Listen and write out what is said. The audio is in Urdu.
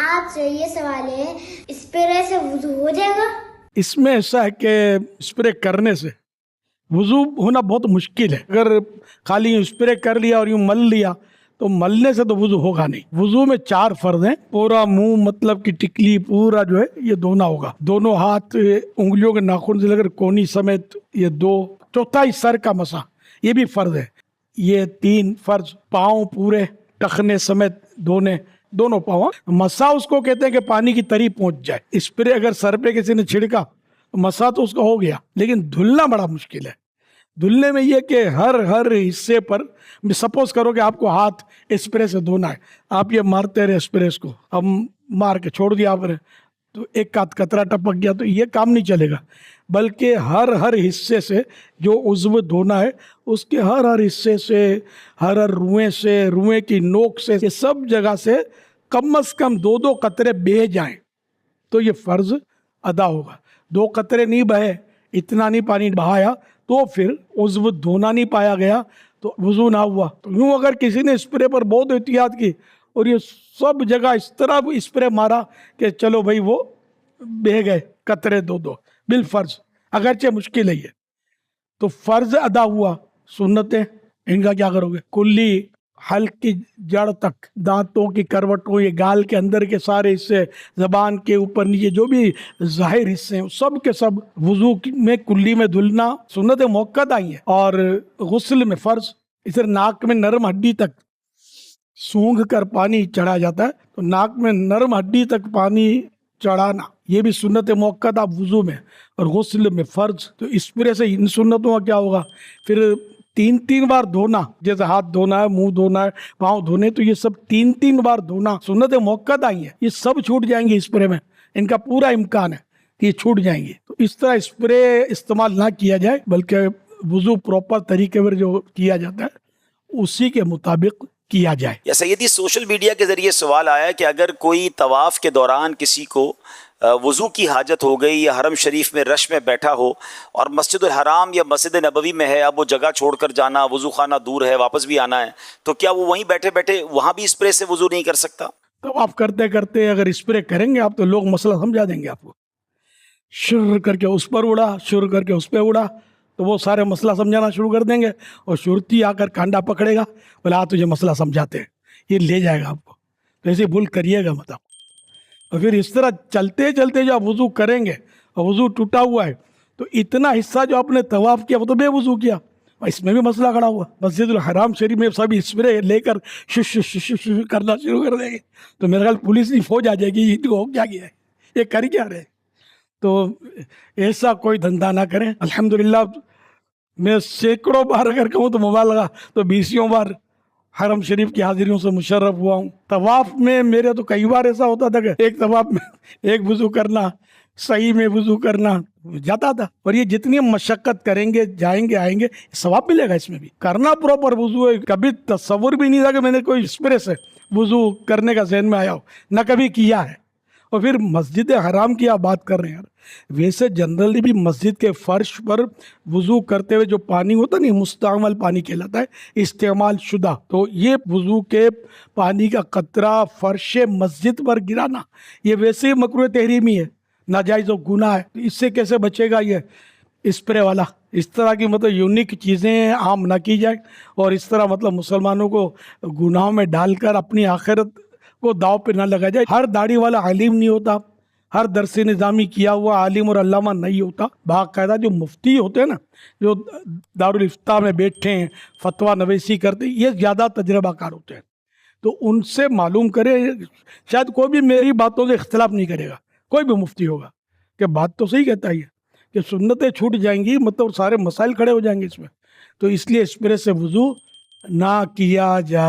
آپ سے یہ سوال ہے اسپرے سے وضو ہو جائے گا؟ اس میں ایسا ہے کہ اسپرے کرنے سے وضو ہونا بہت مشکل ہے. اگر خالی اسپرے کر لیا اور یوں مل لیا تو ملنے سے تو وضو ہوگا نہیں. وضو میں 4 فرض ہیں. پورا منہ مطلب کہ ٹکلی پورا جو ہے یہ دھونا ہوگا. دونوں ہاتھ انگلیوں کے ناخن سے لے کر کونی سمیت یہ 2. چوتھائی سر کا مسح یہ بھی فرض ہے. یہ 3 فرض. پاؤں پورے ٹخنے سمیت دھونے دونوں پاؤں. مسح اس کو کہتے ہیں کہ پانی کی تری پہنچ جائے. اسپرے اگر سر پہ کسی نے چھڑکا مسح تو اس کا ہو گیا. لیکن دھلنا بڑا مشکل ہے. دھلنے میں یہ کہ ہر حصے پر سپوز کرو کہ آپ کو ہاتھ اسپرے سے دھونا ہے. آپ یہ مارتے رہے اسپرے کو, اب مار کے چھوڑ دیا آپ نے تو ایک آدھ قطرہ ٹپک گیا تو یہ کام نہیں چلے گا. بلکہ ہر حصے سے جو عضو دھونا ہے اس کے ہر حصے سے, ہر روئیں سے, روئیں کی نوک سے, یہ سب جگہ سے کم از کم 2 قطرے بہہ جائیں تو یہ فرض ادا ہوگا. 2 قطرے نہیں بہے, اتنا نہیں پانی بہایا تو پھر عضو دھونا نہیں پایا گیا تو وضو نہ ہوا. تو یوں اگر کسی نے اسپرے پر بہت احتیاط کی اور یہ سب جگہ اس طرح اسپرے مارا کہ چلو بھائی وہ بہہ گئے قطرے 2 بالفرض, اگرچہ مشکل ہے یہ, تو فرض ادا ہوا. سنتیں ان کا کیا کرو گے؟ کلی حلق کی جڑ تک, دانتوں کی کروٹوں, یہ گال کے اندر کے سارے حصے, زبان کے اوپر نیچے جو بھی ظاہر حصے ہیں سب کے سب وضو میں کلی میں دھلنا سنت موقع آئی ہے. اور غسل میں فرض. اس طرح ناک میں نرم ہڈی تک سونگھ کر پانی چڑھا جاتا ہے تو ناک میں نرم ہڈی تک پانی چڑھانا یہ بھی سنت موقع وضو میں اور غسل میں فرض. تو اسپرے سے ان سنتوں کا کیا ہوگا؟ پھر 3 بار دھونا, جیسے ہاتھ دھونا ہے, منہ دھونا ہے, پاؤں دھونے, تو یہ سب 3 بار دھونا سنت موقع آئی ہے. یہ سب چھوٹ جائیں گے اسپرے میں, ان کا پورا امکان ہے کہ یہ چھوٹ جائیں گے. تو اس طرح اسپرے استعمال نہ کیا جائے بلکہ وضو پراپر طریقے پر جو کیا جاتا ہے اسی کے مطابق کیا جائے. یا سیدی سوشل میڈیا کے ذریعے سوال آیا کہ اگر کوئی طواف کے دوران کسی کو وضو کی حاجت ہو گئی یا حرم شریف میں رش میں بیٹھا ہو اور مسجد الحرام یا مسجد نبوی میں ہے, اب وہ جگہ چھوڑ کر جانا, وضو خانہ دور ہے, واپس بھی آنا ہے, تو کیا وہ وہیں بیٹھے بیٹھے وہاں بھی اسپرے سے وضو نہیں کر سکتا؟ تو آپ کرتے کرتے اگر اسپرے کریں گے آپ تو لوگ مسئلہ سمجھا دیں گے آپ کو. شر کر کے اس پر اڑا, شر کر کے اس پہ اڑا, تو وہ سارے مسئلہ سمجھانا شروع کر دیں گے اور شرطی آ کر کانڈا پکڑے گا, بولا تجھے مسئلہ سمجھاتے ہیں, یہ لے جائے گا آپ کو. تو ایسے بھول کریے گا مطلب. اور پھر اس طرح چلتے چلتے جو آپ وضو کریں گے اور وضو ٹوٹا ہوا ہے تو اتنا حصہ جو آپ نے طواف کیا وہ تو بے وضو کیا, اس میں بھی مسئلہ کھڑا ہوا. مسجد الحرام شریف میں سب اسپرے لے کر شش شش شش شش کرنا شروع کر دیں گے تو میرے خیال پولیس کی فوج آ جائے گی, یہ ہو کیا گیا ہے, یہ کر کیا رہے. تو ایسا کوئی دھندا نہ کریں. الحمدللہ میں سینکڑوں بار اگر کہوں تو مبالغہ تو 20 بار حرم شریف کی حاضریوں سے مشرف ہوا ہوں. طواف میں میرے تو کئی بار ایسا ہوتا تھا کہ ایک طواف میں ایک وضو کرنا, صحیح میں وضو کرنا جاتا تھا. اور یہ جتنی مشقت کریں گے, جائیں گے, آئیں گے, ثواب ملے گا اس میں بھی. کرنا پراپر وضو ہے. کبھی تصور بھی نہیں تھا کہ میں نے کوئی اسپرے سے وضو کرنے کا ذہن میں آیا ہو, نہ کبھی کیا ہے. اور پھر مسجد حرام کی آپ بات کر رہے ہیں, ویسے جنرلی بھی مسجد کے فرش پر وضو کرتے ہوئے جو پانی ہوتا نہیں, مستعمل پانی کہلاتا ہے, استعمال شدہ, تو یہ وضو کے پانی کا قطرہ فرش مسجد پر گرانا یہ ویسے مکروہ تحریمی ہے, ناجائز و گناہ ہے. اس سے کیسے بچے گا یہ اسپرے والا؟ اس طرح کی مطلب یونیک چیزیں عام نہ کی جائے اور اس طرح مطلب مسلمانوں کو گناہوں میں ڈال کر اپنی آخرت کو داؤ پہ نہ لگا جائے. ہر داڑھی والا عالم نہیں ہوتا, ہر درس نظامی کیا ہوا عالم اور علامہ نہیں ہوتا. باقاعدہ جو مفتی ہوتے ہیں نا, جو دارالافتاء میں بیٹھے ہیں, فتویٰ نویسی کرتے ہیں, یہ زیادہ تجربہ کار ہوتے ہیں. تو ان سے معلوم کرے, شاید کوئی بھی میری باتوں سے اختلاف نہیں کرے گا, کوئی بھی مفتی ہوگا کہ بات تو صحیح کہتا ہے کہ سنتیں چھوٹ جائیں گی, مطلب سارے مسائل کھڑے ہو جائیں گے اس میں. تو اس لیے اسپرے سے وضو نہ کیا جائے.